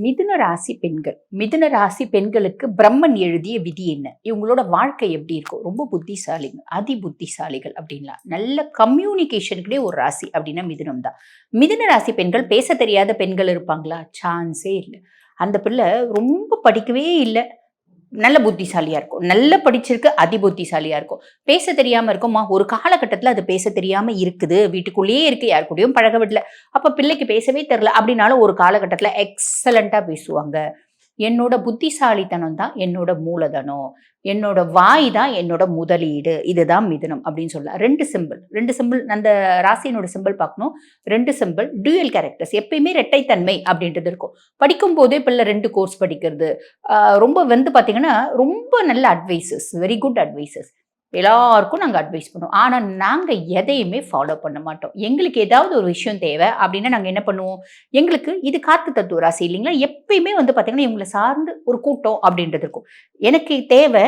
மிதுன ராசி பெண்கள். மிதுன ராசி பெண்களுக்கு பிரம்மன் எழுதிய விதி என்ன? இவங்களோட வாழ்க்கை எப்படி இருக்கும்? ரொம்ப புத்திசாலிங்க, அதி புத்திசாலிகள் அப்படின்லாம். நல்ல கம்யூனிகேஷனுக்குனே ஒரு ராசி அப்படின்னா மிதுனம் தான். மிதுன ராசி பெண்கள் பேச தெரியாத பெண்கள் இருப்பாங்களா? சான்ஸே இல்லை. அந்த பிள்ளை ரொம்ப படிக்கவே இல்லை, நல்ல புத்திசாலியா இருக்கும். நல்ல படிச்சிருக்கு, அதி புத்திசாலியா இருக்கும். பேச தெரியாம இருக்குமா, ஒரு காலகட்டத்துல அது பேச தெரியாம இருக்குது, வீட்டுக்குள்ளேயே இருக்கு, யார் கூடயும் பழக விடல, அப்ப பிள்ளைக்கு பேசவே தெரியல அப்படின்னாலும் ஒரு காலகட்டத்துல எக்ஸலண்டா பேசுவாங்க. என்னோட புத்திசாலித்தனம் தான் என்னோட மூலதனம், என்னோட வாய் தான் என்னோட முதலீடு, இதுதான் மிதுனம் அப்படின்னு சொல்லலாம். ரெண்டு சிம்பிள் அந்த ராசியினோட சிம்பிள் பார்க்கணும். ரெண்டு சிம்பிள் டூயல் கேரக்டர்ஸ், எப்பயுமே இரட்டைத்தன்மை அப்படின்றது இருக்கும். படிக்கும் போதே பிள்ளை 2 கோர்ஸ் படிக்கிறது, ரொம்ப பார்த்தீங்கன்னா ரொம்ப நல்ல அட்வைசஸ், வெரி குட் அட்வைசஸ். எல்லாருக்கும் நாங்கள் அட்வைஸ் பண்ணுவோம். ஆனால் நாங்கள் எதையுமே ஃபாலோ பண்ண மாட்டோம். எங்களுக்கு ஏதாவது ஒரு விஷயம் தேவை அப்படின்னா நாங்கள் என்ன பண்ணுவோம், எங்களுக்கு இது காத்து தத்துவ ராசி இல்லைங்களா, எப்பயுமே பார்த்தீங்கன்னா இவங்களை சார்ந்து ஒரு கூட்டம் அப்படின்றது இருக்கும். எனக்கு தேவை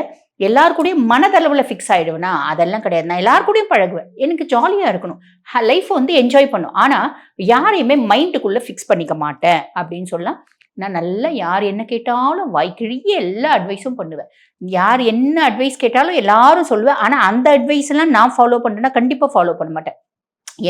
எல்லாரு கூடயும் மனதளவில் ஃபிக்ஸ் ஆகிடுவேனா, அதெல்லாம் கிடையாது. நான் எல்லாரு கூடயும் பழகுவேன், எனக்கு ஜாலியாக இருக்கணும், லைஃப்பை என்ஜாய் பண்ணும். ஆனால் யாரையுமே மைண்டுக்குள்ளே ஃபிக்ஸ் பண்ணிக்க மாட்டேன் அப்படின்னு சொல்லலாம். நான் நல்லா யார் என்ன கேட்டாலும் வாய்க்கிழிய எல்லா அட்வைஸும் பண்ணுவேன். யார் என்ன அட்வைஸ் கேட்டாலும் எல்லாரும் சொல்லுவேன். ஆனால் அந்த அட்வைஸ் எல்லாம் நான் ஃபாலோ பண்ணுறேன்னா கண்டிப்பாக ஃபாலோ பண்ண மாட்டேன்.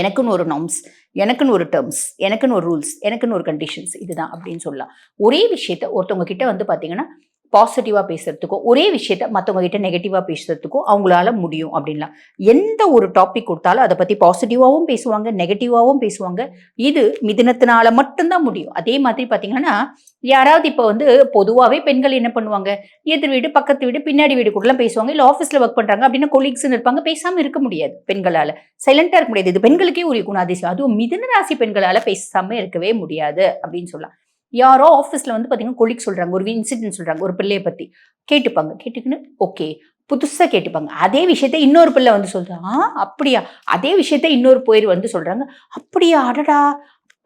எனக்குன்னு ஒரு நார்ம்ஸ், எனக்குன்னு ஒரு டேர்ம்ஸ், எனக்குன்னு ஒரு ரூல்ஸ், எனக்குன்னு ஒரு கண்டிஷன்ஸ், இதுதான் அப்படின்னு சொல்லலாம். ஒரே விஷயத்த ஒருத்தவங்க கிட்ட பார்த்தீங்கன்னா பாசிட்டிவாக பேசுறதுக்கும், ஒரே விஷயத்த மற்றவங்க கிட்ட நெகட்டிவாக பேசுறதுக்கும் அவங்களால முடியும் அப்படின்லாம். எந்த ஒரு டாபிக் கொடுத்தாலும் அதை பற்றி பாசிட்டிவாகவும் பேசுவாங்க, நெகட்டிவாகவும் பேசுவாங்க. இது மிதுனத்தினால மட்டும்தான் முடியும். அதே மாதிரி பார்த்தீங்கன்னா யாராவது இப்போ பொதுவாகவே பெண்கள் என்ன பண்ணுவாங்க, எதிர் வீடு, பக்கத்து வீடு, பின்னாடி வீடு கூடலாம் பேசுவாங்க. இல்லை ஆஃபீஸில் ஒர்க் பண்ணுறாங்க அப்படின்னா கொலீக்ஸ்ன்னு இருப்பாங்க, பேசாமல் இருக்க முடியாது. பெண்களால் சைலண்டாக இருக்க முடியாது. இது பெண்களுக்கே ஒரு குணாதிசயம். அதுவும் மிதுன ராசி பெண்களால் பேசாமல் இருக்கவே முடியாது அப்படின்னு சொல்லலாம். யாரோ ஆஃபீஸில் பார்த்தீங்கன்னா கொலீக் சொல்கிறாங்க, ஒரு இன்சிடென்ட் சொல்கிறாங்க, ஒரு பிள்ளையை பற்றி கேட்டுப்பாங்க. கேட்டுக்குன்னு ஓகே புதுசாக கேட்டுப்பாங்க. அதே விஷயத்த இன்னொரு பிள்ளை சொல்கிறாங்க, அப்படியா, அதே விஷயத்த இன்னொரு பேர் சொல்கிறாங்க, அப்படியா, அடடா,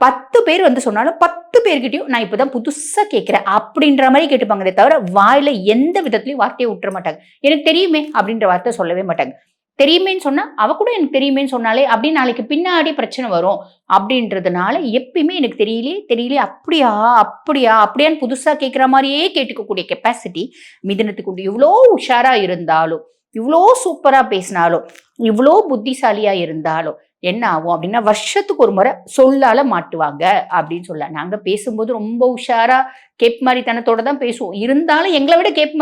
10 பேர் சொன்னாலும் 10 பேர்கிட்டையும் நான் இப்போ தான் புதுசாக கேட்குறேன் அப்படின்ற மாதிரி கேட்டுப்பாங்களே தவிர வாயில் எந்த விதத்துலையும் வார்த்தையை விட்டுற மாட்டாங்க. எனக்கு தெரியுமே அப்படின்ற வார்த்தை சொல்லவே மாட்டாங்க. தெரியுமேன்னு சொன்னா அவ கூட எனக்கு தெரியுமேன்னு சொன்னாலே அப்படின்னு நாளைக்கு பின்னாடி பிரச்சனை வரும் அப்படின்றதுனால எப்பயுமே எனக்கு தெரியலையே அப்படியா அப்படியா அப்படியான்னு புதுசா கேட்குற மாதிரியே கேட்டுக்கக்கூடிய கெப்பாசிட்டி மிதுனத்துக்கு உண்டு. இவ்வளோ உஷாரா இருந்தாலும், இவ்வளோ சூப்பரா பேசினாலும், இவ்வளோ புத்திசாலியா இருந்தாலும் என்ன ஆகும் அப்படின்னா வருஷத்துக்கு ஒரு முறை சொல்லால மாட்டுவாங்க அப்படின்னு சொல்லலாம். நாங்க பேசும்போது ரொம்ப உஷாரா கேப் மாதிரி தனத்தோட தான் பேசுவோம். இருந்தாலும் எங்களை விட கேப்